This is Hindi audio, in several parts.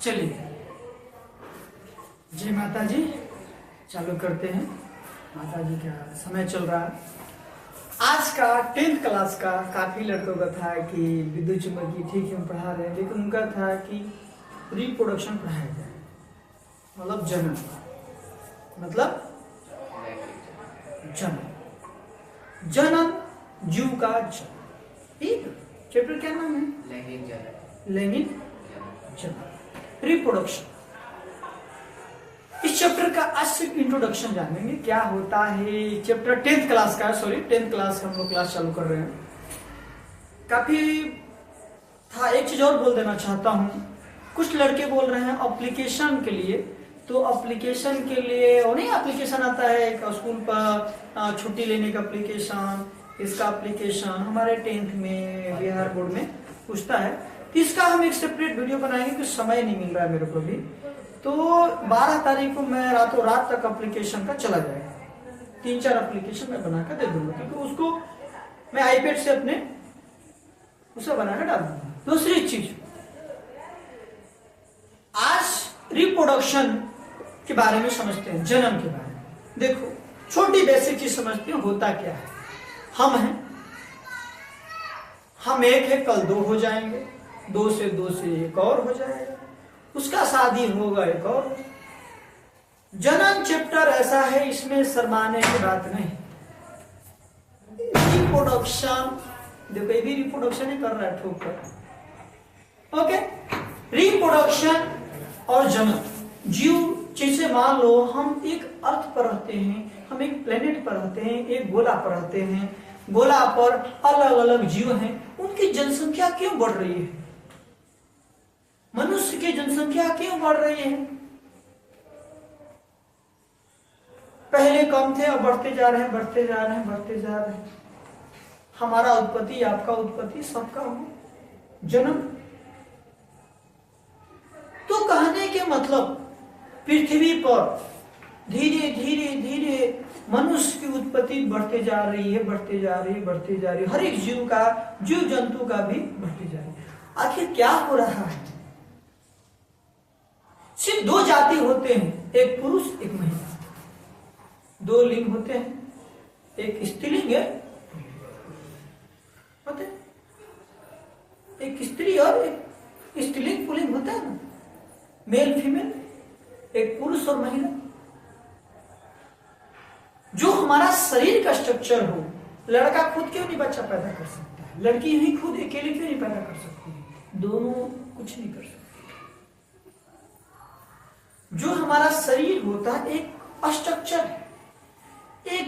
चलिए, जय माता जी। चालू करते हैं। माता जी का समय चल रहा है। आज का 10th क्लास का काफी लड़कों का था कि विद्युत चुंबकीय ठीक है हम पढ़ा रहे हैं, लेकिन उनका था कि रिप्रोडक्शन पढ़ाया जाए, मतलब जनन, मतलब जनन, जनन, जीव का जनन। ठीक, चैप्टर क्या नाम है? लैंगिक जनन। लैंगिक जनन, रिप्रोडक्शन। इस चैप्टर का आज सिर्फ इंट्रोडक्शन जानेंगे, क्या होता है। चैप्टर 10th क्लास का, सॉरी 10th क्लास का हम लोग क्लास चालू कर रहे हैं। काफी था। एक चीज और बोल देना चाहता हूँ, कुछ लड़के बोल रहे हैं एप्लीकेशन के लिए, तो एप्लीकेशन के लिए और नहीं, एप्लीकेशन आता है एक स्कूल पर छुट्टी लेने का एप्लीकेशन, इसका एप्लीकेशन हमारे 10th में बिहार बोर्ड में पूछता है। तो इसका हम एक सेपरेट वीडियो बनाएंगे, कुछ समय नहीं मिल रहा है मेरे को भी। तो 12 तारीख को मैं रातों रात तक एप्लीकेशन का चला जाएगा। 3-4 एप्लीकेशन मैं बनाकर दे दूंगा, क्योंकि उसको मैं आईपैड से अपने उसे बनाकर डाल दूंगा। दूसरी चीज, आज रिप्रोडक्शन के बारे में समझते हैं, जन्म के बारे में। देखो, छोटी बेसिक चीज समझते हैं, होता क्या है। हम हैं, हम एक है, कल 2 हो जाएंगे, 2 से 2 से एक और हो जाएगा, उसका शादी होगा एक और। जनन चैप्टर ऐसा है, इसमें शर्माने की बात नहीं। रिप्रोडक्शन, देखो ये भी रिप्रोडक्शन ही कर रहा है ठोक कर। ओके, रिप्रोडक्शन और जनन, जीव। जैसे मान लो हम एक अर्थ पर रहते हैं, हम एक प्लेनेट पर रहते हैं, एक गोला पर रहते हैं, गोला पर अलग अलग जीव हैं, उनकी जनसंख्या क्यों बढ़ रही है? मनुष्य की जनसंख्या क्यों बढ़ रही है? पहले कम थे, अब बढ़ते जा रहे हैं, बढ़ते जा रहे हैं, बढ़ते जा रहे हैं। हमारा उत्पत्ति, आपका उत्पत्ति, सबका हो जन्म। तो कहने के मतलब, पृथ्वी पर धीरे धीरे धीरे मनुष्य की उत्पत्ति बढ़ते जा रही है, बढ़ते जा रही है, बढ़ते जा रही है। हर एक जीव का, जीव जंतु का भी बढ़ते जा रही है। आखिर क्या हो रहा है? सिर्फ 2 जाति होते हैं, एक पुरुष एक महिला। 2 लिंग होते हैं, एक स्त्रीलिंग है, होते हैं, एक स्त्री और एक स्त्रीलिंग पुल्लिंग होता है ना, मेल फीमेल, एक पुरुष और महिला। जो हमारा शरीर का स्ट्रक्चर हो, लड़का खुद क्यों नहीं बच्चा पैदा कर सकता है? लड़की ही खुद अकेले क्यों नहीं पैदा कर सकती है? दोनों कुछ नहीं कर सकते। जो हमारा शरीर होता है एक स्ट्रक्चर है, एक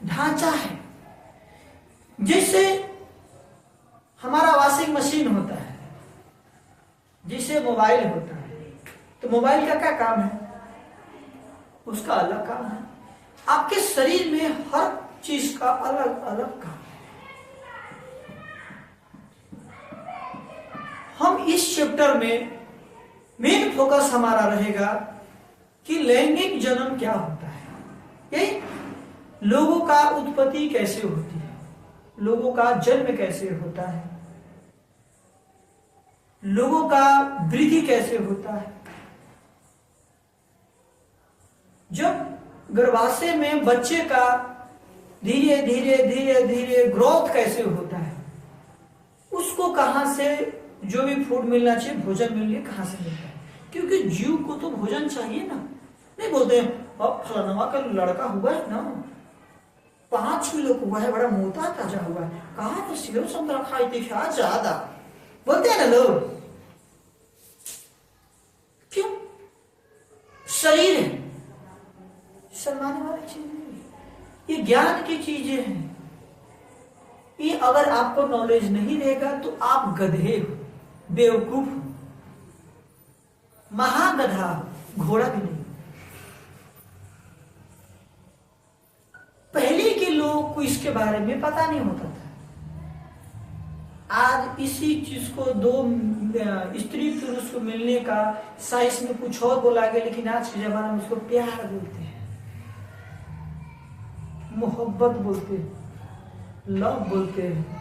ढांचा है। जैसे हमारा वॉशिंग मशीन होता है, जैसे मोबाइल होता है, तो मोबाइल का क्या काम है? उसका अलग काम है। आपके शरीर में हर चीज का अलग अलग काम है। हम इस चैप्टर में मेन फोकस हमारा रहेगा कि लैंगिक जन्म क्या होता है, यही लोगों का उत्पत्ति कैसे होती है, लोगों का जन्म कैसे होता है, लोगों का वृद्धि कैसे होता है। जब गर्भाशय में बच्चे का धीरे धीरे धीरे धीरे ग्रोथ कैसे होता है, उसको कहां से जो भी फूड मिलना चाहिए, भोजन मिलने कहां से मिलता है? क्योंकि जीव को तो भोजन चाहिए ना। नहीं बोलते हैं अब फलाना का लड़का हुआ है ना, 5 किलो हुआ है, बड़ा मोटा ताजा हुआ है, कहा तो सेव संतरा खाई थी ज्यादा, बोलते हैं ना लोग। क्यों? शरीर है, शर्माने वाली चीज नहीं, ये ज्ञान की चीजें हैं। ये अगर आपको नॉलेज नहीं रहेगा तो आप गधे हो, बेवकूफ हो, महागधा हो, घोड़ा भी नहीं। पहले के लोग को इसके बारे में पता नहीं होता था। आज इसी चीज को 2 स्त्री पुरुष को मिलने का साइंस में कुछ और बोला गया, लेकिन आज के जमाने में उसको प्यार बोलते हैं, मोहब्बत बोलते हैं, लव बोलते हैं।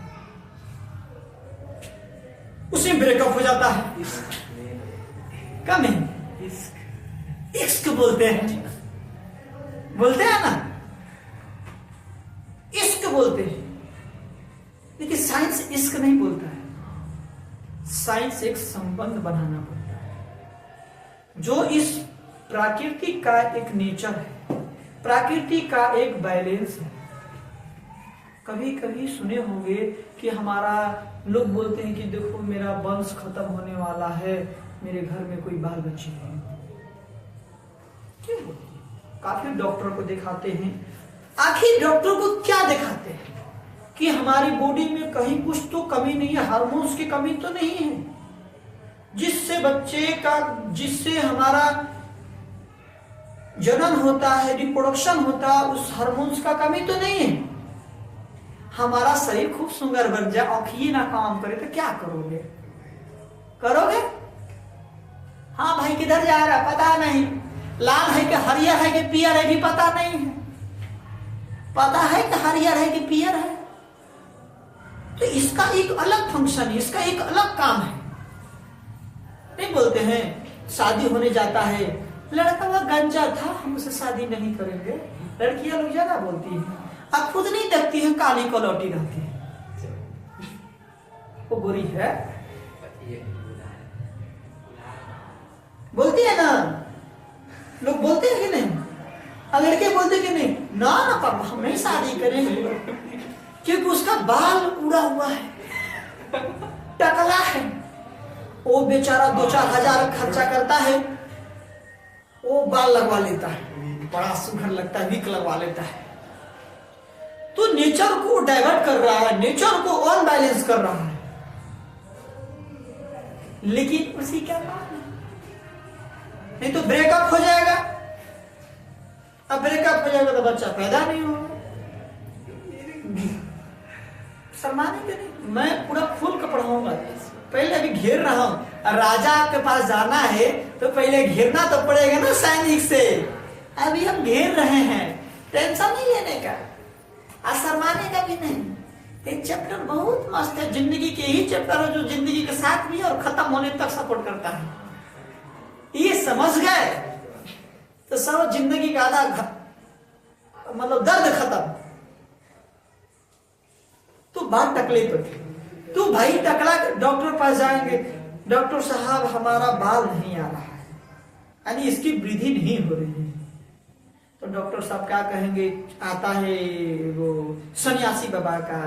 उसी ब्रेकअप हो जाता है। कम है। इश्क बोलते हैं, बोलते हैं ना, इश्क बोलते हैं। लेकिन साइंस इश्क नहीं बोलता है, साइंस एक संबंध बनाना पड़ता है, जो इस प्रकृति का एक नेचर है, प्रकृति का एक बैलेंस है। कभी कभी सुने होंगे कि हमारा लोग बोलते हैं कि देखो मेरा वंश खत्म होने वाला है, मेरे घर में कोई बाल बच्चे नहीं। क्यों बोलते हैं? काफी डॉक्टर को दिखाते हैं, आखिर डॉक्टर को क्या दिखाते हैं कि हमारी बॉडी में कहीं कुछ तो कमी नहीं है, हार्मोन्स की कमी तो नहीं है, जिससे बच्चे का, जिससे हमारा जनन होता है, रिप्रोडक्शन होता है, उस हार्मोन्स का कमी तो नहीं है। हमारा शरीर खूब सुंदर बन जाए, आँखिए ना काम करे तो क्या करोगे? करोगे? हाँ भाई किधर जा रहा पता नहीं, लाल है कि हरियर है कि पियर है भी पता नहीं है, पता है कि हरियर है कि पियर है। तो इसका एक अलग फंक्शन है, इसका एक अलग काम है। नहीं बोलते हैं शादी होने जाता है, लड़का वह गंजा था, हम उसे शादी नहीं करेंगे। लड़कियां लोग ज्यादा बोलती हैं, अब खुद नहीं देखती हैं, काली को लौटी रहती है, वो बुरी है, बोलती है ना, लोग बोलते हैं कि नहीं? अब लड़के बोलते कि नहीं, ना ना पापा हम नहीं शादी करेंगे, क्योंकि उसका बाल उड़ा हुआ है, टकला है, वो बेचारा 2-4 हजार खर्चा करता है, वो बाल लगवा लेता है, बड़ा सुघर लगता है, विक लगवा लेता है। तो नेचर को डाइवर्ट कर रहा है, नेचर को अनबैलेंस कर रहा है। लेकिन उसी क्या बात है, नहीं तो ब्रेकअप हो जाएगा। अब ब्रेकअप हो जाएगा तो बच्चा पैदा नहीं होगा। शर्माने के नहीं, मैं पूरा खोल कर पढ़ाऊंगा। पहले अभी घेर रहा हूं, राजा के पास जाना है तो पहले घेरना तो पड़ेगा ना सैनिक से। अभी हम घेर रहे हैं, टेंशन नहीं लेने का और शर्माने का भी नहीं। एक चैप्टर बहुत मस्त है, जिंदगी के ही चैप्टर है जो जिंदगी के साथ भी और खत्म होने तक सपोर्ट करता है। ये समझ गए तो सब जिंदगी का आधा मतलब दर्द खत्म। तो बात टकले पर थी, तो भाई टकला डॉक्टर पास जाएंगे, डॉक्टर साहब हमारा बाल नहीं आ रहा है, यानी इसकी वृद्धि नहीं हो रही है। तो डॉक्टर साहब क्या कहेंगे, आता है वो सन्यासी बाबा का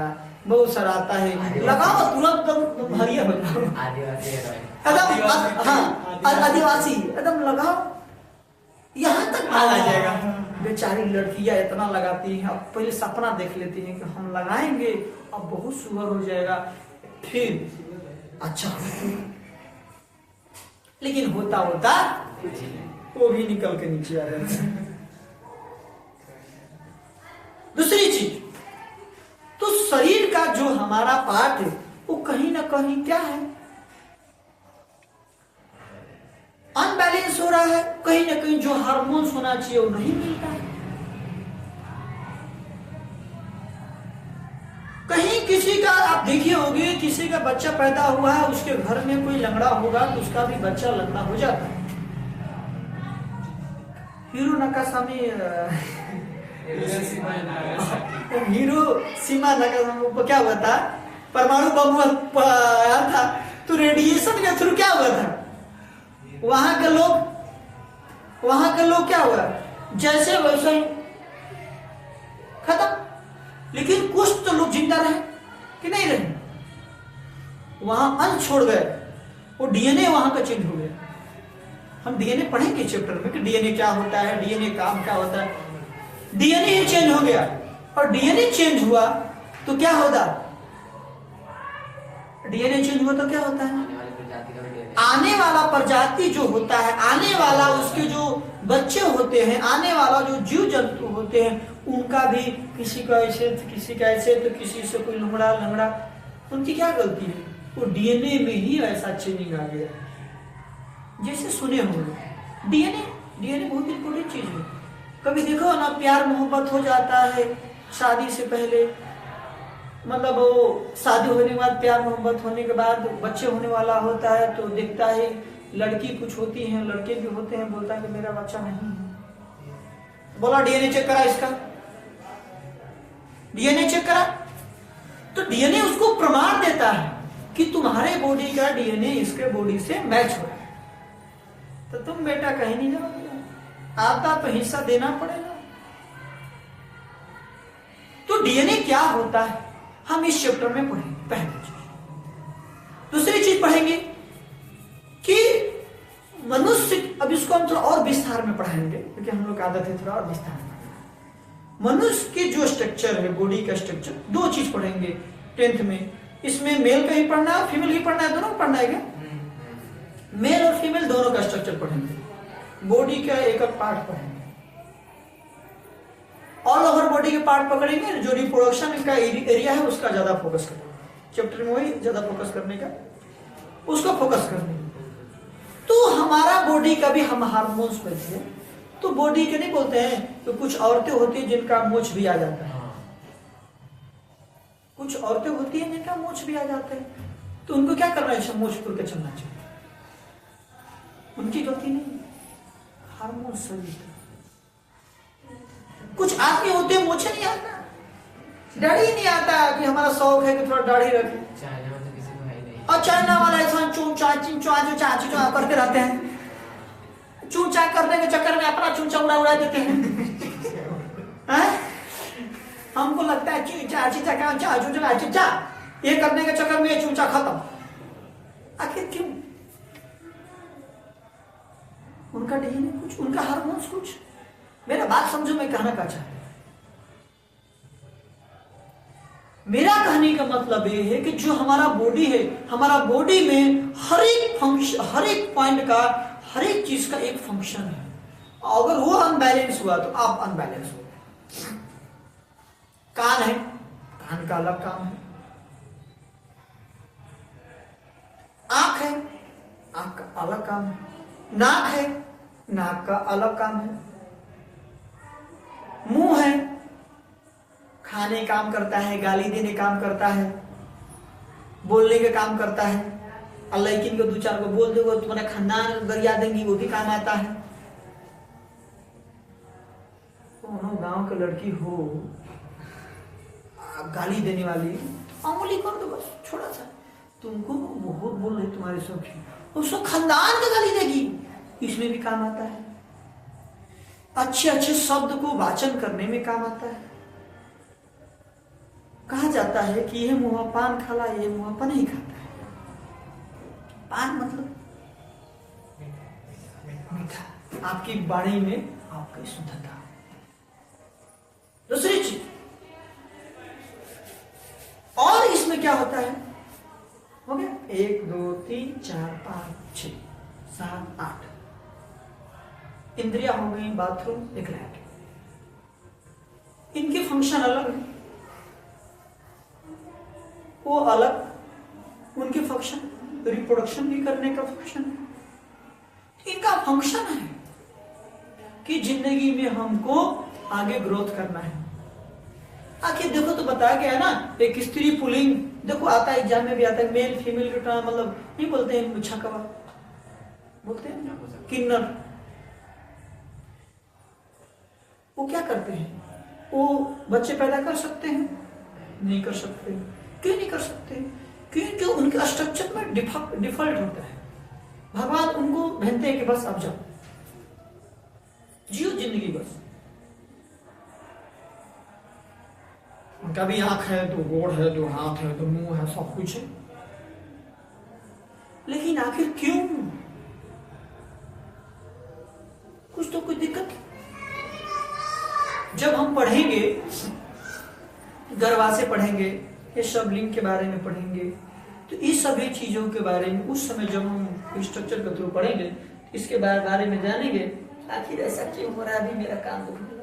बहुत सारा आता है, लगाओ तुरंत हरिया हो जाओ, एकदम हाँ आदिवासी एकदम लगाओ, यहाँ तक बाल आ जाएगा। बेचारी लड़कियां इतना लगाती हैं, अब पहले सपना देख लेती हैं कि हम लगाएंगे अब बहुत सुंदर हो जाएगा, फिर अच्छा लेकिन होता होता वो भी निकल के नीचे आ जाता है। दूसरी चीज, तो शरीर का जो हमारा पार्ट है वो कहीं ना कहीं क्या है, अनबैलेंस हो रहा है। कहीं ना कहीं जो हार्मोन्स होना चाहिए वो नहीं मिलता है। कहीं किसी का आप देखिए होंगे, किसी का बच्चा पैदा हुआ है, उसके घर में कोई लंगड़ा होगा तो उसका भी बच्चा लंगड़ा हो जाता है। हीरो नाकासामी सीमा नाकासामी क्या हुआ था, परमाणु बम आया था तो रेडिएशन के थ्रू क्या हुआ था, वहां के लोग क्या हुआ, जैसे वैसे ही खत्म। लेकिन कुछ तो लोग जिंदा रहे कि नहीं रहे, वहां अंश छोड़ गए, वो डीएनए वहां का चेंज हो गया। हम डीएनए पढ़ेंगे चैप्टर में कि डीएनए क्या होता है, डीएनए काम क्या होता है। डीएनए ही चेंज हो गया, और डीएनए चेंज हुआ तो क्या होता, डीएनए चेंज हुआ तो क्या होता है, आने वाला प्रजाति जो होता है, आने वाला उसके जो बच्चे होते हैं, आने वाला जो जीव जंतु होते हैं, उनका भी किसी का ऐसे तो किसी का ऐसे तो किसी से कोई लंगड़ा, उनकी क्या गलती है, वो डीएनए में ही ऐसा चेंजिंग आ गया। जैसे सुने होंगे डीएनए बहुत इंपॉर्टेंट चीज है। कभी देखो ना, प्यार मोहब्बत हो जाता है शादी से पहले, मतलब वो शादी होने के बाद, प्यार मोहब्बत होने के बाद बच्चे होने वाला होता है तो देखता है लड़की कुछ होती हैं, लड़के भी होते हैं, बोलता है कि मेरा बच्चा नहीं है। बोला डीएनए चेक करा इसका, डीएनए चेक करा, तो डीएनए उसको प्रमाण देता है कि तुम्हारे बॉडी का डीएनए इसके बॉडी से मैच हो रहा है। तो तुम बेटा कहीं नहीं जाओगे, आधा तो हिस्सा देना पड़ेगा। तो डीएनए क्या होता है हम इस चैप्टर में पढ़ेंगे, पहली चीज। दूसरी चीज पढ़ेंगे कि मनुष्य, अब इसको हम थोड़ा और विस्तार में पढ़ाएंगे क्योंकि हम लोग आदत है थोड़ा और विस्तार में पढ़ना। मनुष्य के जो स्ट्रक्चर है, बॉडी का स्ट्रक्चर, दो चीज पढ़ेंगे 10th में। इसमें मेल का ही पढ़ना है, फीमेल ही पढ़ना है, दोनों पढ़ना है क्या? मेल और फीमेल दोनों का स्ट्रक्चर पढ़ेंगे, बॉडी का एक एक पार्ट पढ़ेंगे, ऑल ओवर बॉडी के पार्ट पकड़ेंगे, जो रिप्रोडक्शन का एरिया है उसका ज्यादा फोकस करेंगे। चैप्टर में वही ज्यादा फोकस करने का, उसको फोकस करने। तो हमारा बॉडी का भी हम हार्मोन्स बनते हैं, तो बॉडी के नहीं बोलते हैं तो कुछ औरतें होती हैं जिनका मोच भी आ जाता है, कुछ औरतें होती हैं जिनका मोच भी आ जाता है, तो उनको क्या करना है? मोच पुर के चलना चाहिए, उनकी गलती नहीं, हार्मोन सही। कुछ आदमी होते हैं मोछे नहीं आता, दाढ़ी नहीं आता कि हमारा शौक है कि थोड़ा दाढ़ी रखे, और चाइना वाला ऐसा चूचा चिंचा जो चाची जो करते रहते हैं, चूचा करने के चक्कर में अपना चूचा उड़ा देते हैं। हमको लगता है चीचा चीचा का चूचा चीचा, ये करने के चक्कर में ये चूचा खत्म। आखिर क्यों? उनका डीएनए कुछ, उनका हार्मोन्स कुछ। मेरा बात समझो, मैं कहना क्या चाहता हूं। मेरा कहने का मतलब ये है कि जो हमारा बॉडी है, हमारा बॉडी में हर एक फंक्शन, हर एक पॉइंट का, हर एक चीज का एक फंक्शन है। अगर वो अनबैलेंस हुआ तो आप अनबैलेंस हो। कान है, कान का अलग काम है। आंख है, आंख का अलग काम है। नाक है, नाक का अलग काम है। मुंह है, खाने काम करता है, गाली देने काम करता है, बोलने के काम करता है। लेकिन को दो चार को बोल दोगे तुम्हारा खानदान गरिया देंगी, वो भी काम आता है। कोनो गांव की लड़की हो गाली देने वाली, मामूली कर दो बस, छोटा सा, तुमको बहुत बोल रही तुम्हारे सखी, उसको खानदान का गाली देगी, इसमें भी काम आता है। अच्छे अच्छे शब्द को वाचन करने में काम आता है। कहा जाता है कि यह मुंह पान खाला, ये मुंह पान नहीं खाता है। पान मतलब मीठा, आपकी वाणी में आपकी शुद्धता। दूसरी चीज, और इसमें क्या होता है? हो गया 1 2 3 4 5 6 7 8 इंद्रिया हो गई, बाथरूम, एक लाइट। इनके फंक्शन अलग है, वो अलग, उनके फंक्शन, रिप्रोडक्शन भी करने का फंक्शन है। इनका फंक्शन है कि जिंदगी में हमको आगे ग्रोथ करना है। आखिर देखो तो बताया गया है ना, एक स्त्री पुलिंग, देखो आता है एग्जाम में भी आता है, मेल फीमेल के टर्म, मतलब नहीं बोलते हैं छकवा, बोलते हैं किन्नर। वो क्या करते हैं? वो बच्चे पैदा कर सकते हैं? नहीं कर सकते। क्यों नहीं कर सकते? क्योंकि उनके स्ट्रक्चर में डिफॉल्ट होता है। भगवान उनको भेजते हैं कि बस अब जाओ, जियो जिंदगी बस। उनका भी आंख है, दो गोड़ है, दो हाथ है, दो मुंह है, सब कुछ है, लेकिन आखिर क्यों? कुछ तो कोई दिक्कत। जब हम पढ़ेंगे, गर्भाशय पढ़ेंगे, ये सब लिंग के बारे में पढ़ेंगे, तो इस सभी चीजों के बारे में उस समय जब हम स्ट्रक्चर के थ्रू पढ़ेंगे, इसके बारे में जानेंगे, आखिर ऐसा क्यों हो रहा है, अभी मेरा काम दुखने लगा,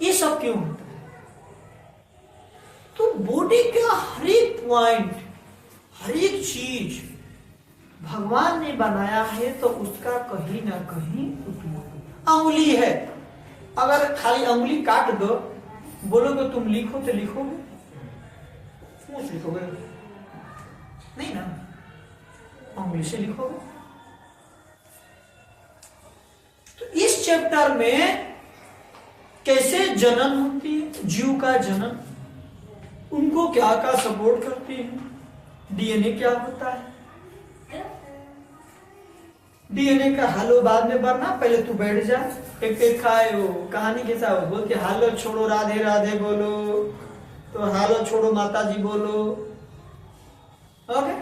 ये सब क्यों होता है। तो बॉडी का हर एक पॉइंट, हर एक चीज भगवान ने बनाया है, तो उसका कहीं ना कहीं उपयोग। अंगुली है, अगर खाली अंगुली काट दो, बोलोगे तुम लिखो तो लिखोगे, लिखोगे नहीं ना, उंगली से लिखोगे। तो इस चैप्टर में कैसे जनन होती है, जीव का जनन, उनको क्या क्या सपोर्ट करती है, डीएनए क्या होता है। डीएनए का हालो बाद में बढ़ना, पहले तू बैठ जा। एक खाए वो कहानी के साथ बोलते हालो छोड़ो राधे राधे बोलो, तो हालो छोड़ो माता जी बोलो। ओके,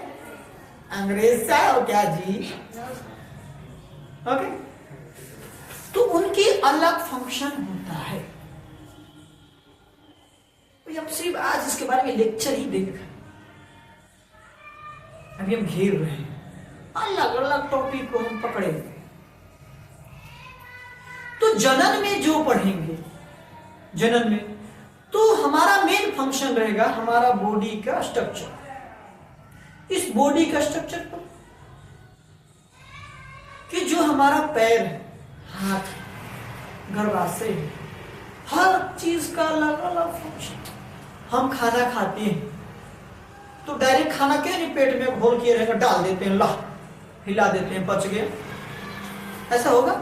अंग्रेज सा और क्या जी। ओके, तो उनकी अलग फंक्शन होता है। अब सिर्फ आज इसके बारे में लेक्चर ही देख रहे हैं, अभी हम घेर रहे हैं, अलग अलग टॉपिक को हम पकड़े। तो जनन में जो पढ़ेंगे, जनन में तो हमारा मेन फंक्शन रहेगा हमारा बॉडी का स्ट्रक्चर। इस बॉडी का स्ट्रक्चर पर कि जो हमारा पैर है, हाथ, गर्भाशय, हर चीज का अलग अलग फंक्शन। हम खाना खाते हैं तो डायरेक्ट खाना क्यों नहीं पेट में घोल किए रहेगा, डाल देते हैं, ला हिला देते हैं, पच गए, ऐसा होगा?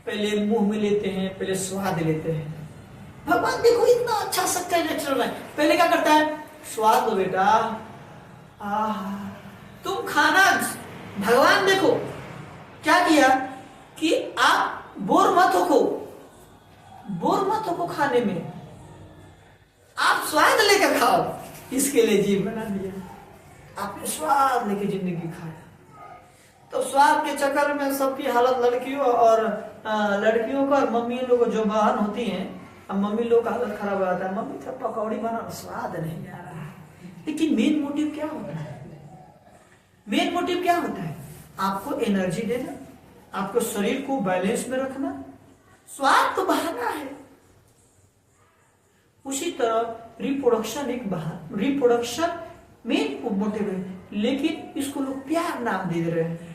पहले मुंह में लेते हैं, पहले स्वाद लेते हैं। भगवान देखो इतना अच्छा सकता है नेचुरल है, पहले क्या करता है, स्वाद लो बेटा। तुम खाना, भगवान देखो क्या किया कि आप बोर मत हो खाने में, आप स्वाद लेकर खाओ। इसके लिए जीव बना दिया, आपने स्वाद लेकर जिंदगी खाया। तो स्वाद के चक्कर में सबकी हालत, लड़कियों और लड़कियों का और मम्मी लोग जो बहन होती हैं, अब मम्मी लोग का हालत खराब हो जाता है, मम्मी का पकौड़ी बना, स्वाद नहीं आ रहा है। लेकिन मेन मोटिव क्या होता है? मेन मोटिव क्या होता है? आपको एनर्जी देना, आपको शरीर को बैलेंस में रखना। स्वाद तो बहाना है। उसी तरह रिप्रोडक्शन एक बहाना, रिप्रोडक्शन मेन मोटिव है, लेकिन इसको लोग प्यार नाम दे रहे हैं।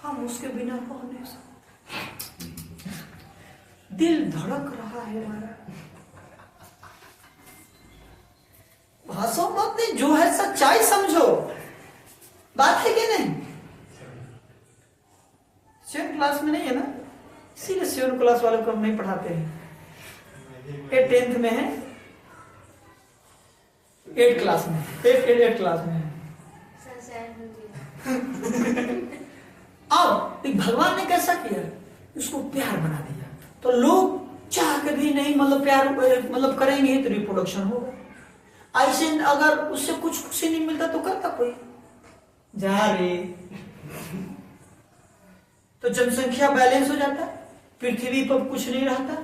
हम उसके बिना रह नहीं सकते, दिल धड़क रहा है हमारा। भाषो मत नहीं, जो है सच्चाई समझो, बात है कि नहीं? 7 क्लास में नहीं है ना, इसीलिए 7 क्लास वालों को हम नहीं पढ़ाते हैं। 10th में है, 8 क्लास में, 8 क्लास में है। अब भगवान ने कैसा किया, उसको प्यार बना दिया। तो लोग चाह के भी नहीं, मतलब प्यार मतलब करेंगे तो रिप्रोडक्शन होगा। ऐसे अगर उससे कुछ खुशी नहीं मिलता तो करता कोई, जा रे। तो जनसंख्या बैलेंस हो जाता, पृथ्वी पर कुछ नहीं रहता।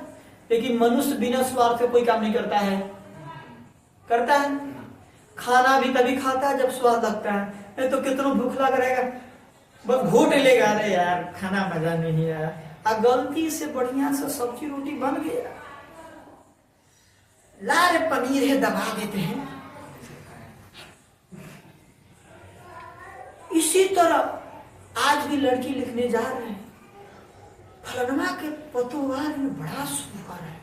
लेकिन मनुष्य बिना स्वार्थ के कोई काम नहीं करता है, करता है। खाना भी तभी खाता है जब स्वाद लगता है, नहीं तो कितना भूख लग रहेगा, बस घोट लेगा, अरे यार खाना मजा नहीं आया, और गलती से बढ़िया से सब्जी रोटी बन गया, ला रे पनीर है, दबा देते हैं। इसी तरह आज भी लड़की लिखने जा रहे हैं, फलनमा के पतवार में बड़ा सुपर है।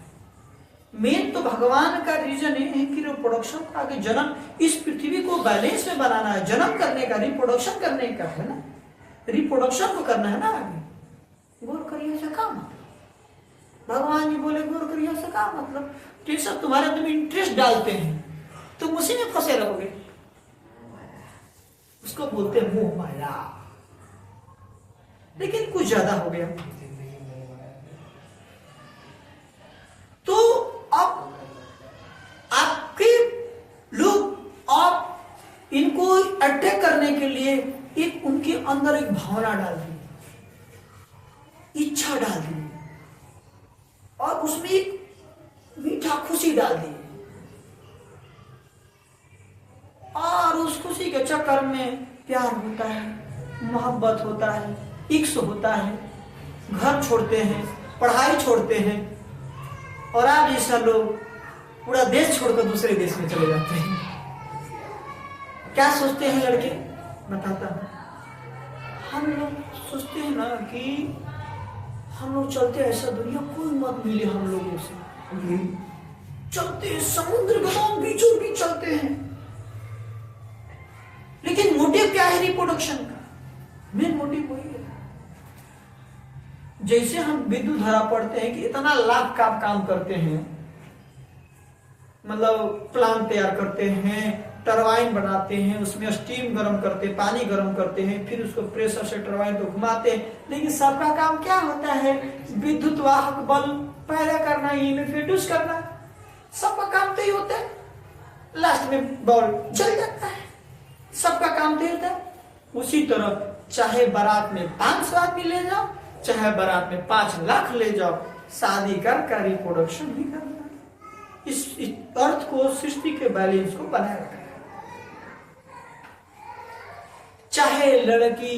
मेन तो भगवान का रीजन ये है कि रिप्रोडक्शन का, आगे जन्म, इस पृथ्वी को बैलेंस में बनाना है, जन्म करने का, रिप्रोडक्शन करने का है ना, रिप्रोडक्शन को करना है ना। आगे गौर करिए से का मतलब, भगवान जी बोले गौर करिए से का मतलब, ठीक सब तुम्हारे अंदर इंटरेस्ट डालते हैं, तुम उसी में फंसे रहोगे। उसको बोलते हैं मोह माया। लेकिन कुछ ज्यादा हो गया। तो अब आपके लोग आप इनको अटैक करने के लिए एक उनके अंदर एक भावना डाल दी, इच्छा डाल दी, और उसमें एक मीठा खुशी डाल दी, और उस खुशी के चक्कर में प्यार होता है, मोहब्बत होता है, इश्क होता है, घर छोड़ते हैं, पढ़ाई छोड़ते हैं, और आज ऐसा लोग पूरा देश छोड़कर दूसरे देश में चले जाते हैं। क्या सोचते हैं लड़के, बताता हूं। हम लोग सोचते हैं ना कि हम लोग चलते ऐसा दुनिया कोई मत मिले हम लोगों से, चलते हैं समुद्र के बीचों बीच चलते हैं। लेकिन मोटिव क्या है रिप्रोडक्शन का मेन मोटिव वही है। जैसे हम विद्युत धारा पढ़ते हैं कि इतना लाख का काम करते हैं, मतलब प्लांट तैयार करते हैं, टरबाइन बनाते हैं, उसमें स्टीम गर्म करते हैं, पानी गर्म करते हैं, फिर उसको प्रेशर से टरबाइन को घुमाते हैं, लेकिन सबका काम क्या होता है? विद्युत वाहक बल पैदा करना, ईएमएफ प्रोड्यूस करना, सबका काम तो ही होता है। लास्ट में बॉल जल जाता है, सबका काम तो होता है। उसी तरह चाहे बारात में 500 आदमी ले जाओ, चाहे बारात में 5 लाख ले जाओ, शादी कर रिप्रोडक्शन ही करना। इस अर्थ को, सृष्टि के बैलेंस को बनाए रखना। चाहे लड़की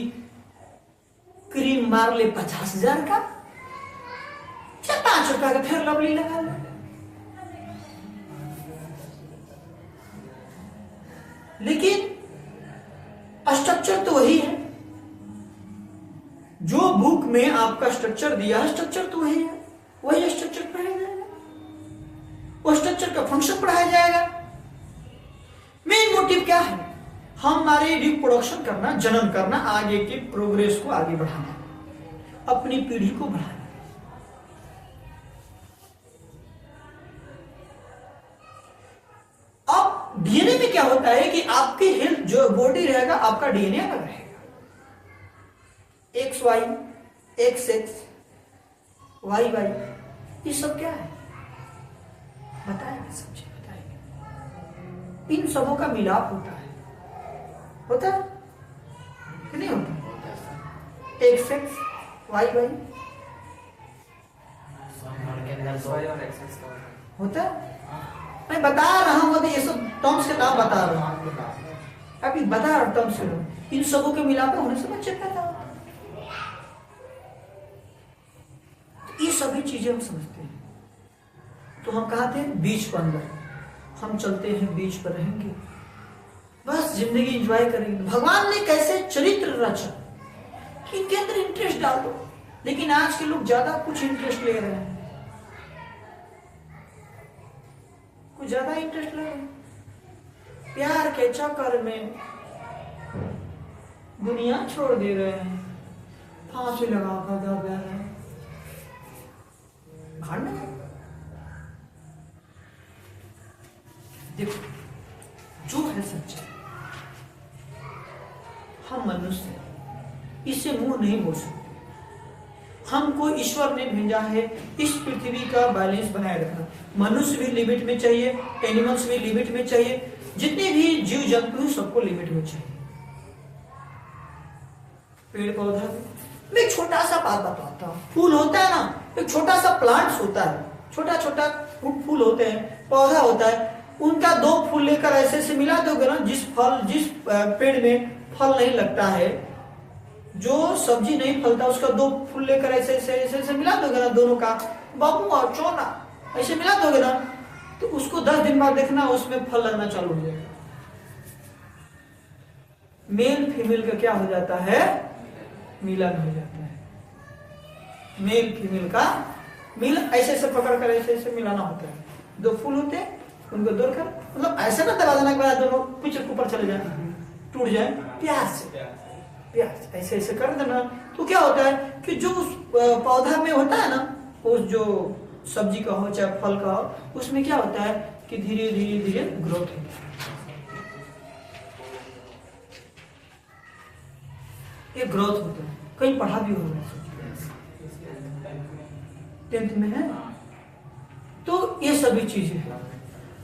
क्रीम मार ले 50,000 का, चाहे 5 रुपया का फिर लवली लगा ले, लेकिन स्ट्रक्चर तो वही है। जो बुक में आपका स्ट्रक्चर दिया है, स्ट्रक्चर तो वही है, वही स्ट्रक्चर पढ़ाया जाएगा, वो स्ट्रक्चर का फंक्शन पढ़ाया जाएगा। मेन मोटिव क्या है? हमारे रिप्रोडक्शन करना, जन्म करना, आगे के प्रोग्रेस को आगे बढ़ाना, अपनी पीढ़ी को बढ़ाना। अब डीएनए में क्या होता है कि आपकी हेल्थ जो बॉडी रहेगा, आपका डीएनए अलग रहेगा। XY, XX, YY, ये सब क्या है बताएंगे, समझे बताएंगे। इन सबों का मिलाप होता है, होता है कि नहीं होता? XX, YY होता है। मैं बता रहा हूं, अभी ये सब टर्म्स के नाम बता रहा हूं, अभी बता रहा हूं टर्म्स के। इन सबों के मिलाप होने से बच्चे पैदा होते हैं। ये सभी चीजें हम समझते हैं, तो हम कहा थे बीच पर अंदर, हम चलते हैं बीच पर रहेंगे, बस जिंदगी एंजॉय करेंगे। भगवान ने कैसे चरित्र रचा कि इनके अंदर इंटरेस्ट डाल दो, लेकिन आज के लोग ज्यादा कुछ इंटरेस्ट ले रहे हैं, कुछ ज्यादा इंटरेस्ट ले रहे हैं। प्यार के चक्कर में दुनिया छोड़ दे रहे हैं, फांसी लगा कर दे रहे हैं। देखो जो है सच्चा, हम मनुष्य इससे मुंह नहीं बोल सकते। हमको ईश्वर ने भेजा है इस पृथ्वी का बैलेंस बनाए रखना। मनुष्य भी लिमिट में चाहिए, एनिमल्स भी लिमिट में चाहिए, जितने भी जीव जंतु हैं सबको लिमिट में चाहिए। पेड़ पौधा, मैं एक छोटा सा बात बताता हूँ। फूल होता है ना, एक छोटा सा प्लांट्स होता है, छोटा छोटा फूल होते हैं, पौधा होता है, उनका 2 फूल लेकर ऐसे ऐसे मिला दोगे ना, जिस पेड़ में फल नहीं लगता है, जो सब्जी नहीं फलता, उसका 2 फूल लेकर ऐसे ऐसे ऐसे ऐसे मिला दोगे ना, दोनों का बाबू और चोना ऐसे मिला दोगे ना, तो उसको 10 दिन बाद देखना उसमें फल लगना चालू हो जाएगा। मेल फीमेल का क्या हो जाता है? मिलन हो जाता है। मेल फीमेल का मिल ऐसे ऐसे पकड़ कर ऐसे ऐसे मिलाना होता है। 2 फूल होते हैं, उनको तोड़कर, मतलब ऐसे ना दबा देना कि दोनों कुछ ऊपर चले जाए, टूट जाए, प्यास से प्यास ऐसे ऐसे कर देना। तो क्या होता है कि जो उस पौधा में होता है ना, उस जो सब्जी का हो चाहे फल का हो, उसमें क्या होता है कि धीरे धीरे धीरे ग्रोथ होता है। ये ग्रोथ होता है, कहीं पढ़ा भी होगा, 10th में है। तो ये सभी चीजें हैं।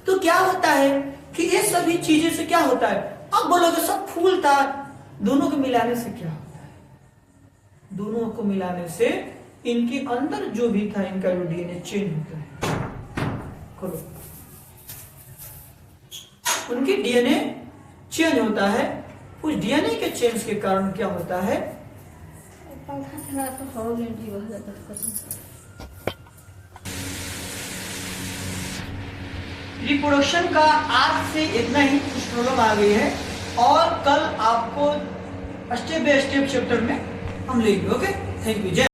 तो क्या होता है कि ये सभी चीजें से क्या होता है? अब बोलोगे सब फूल था, दोनों को मिलाने से क्या होता है? दोनों को मिलाने से इनके अंदर जो भी था, इनका जो डीएनए चेंज होता है। करो, उनकी डीएनए चेंज होता है। उस डीएनए के चेंज के कारण क्या होता है? रिप्रोडक्शन का आज से इतना ही, कुछ प्रॉब्लम आ गई है, और कल आपको स्टेप बाय स्टेप चैप्टर में हम लेंगे। Okay, thank you.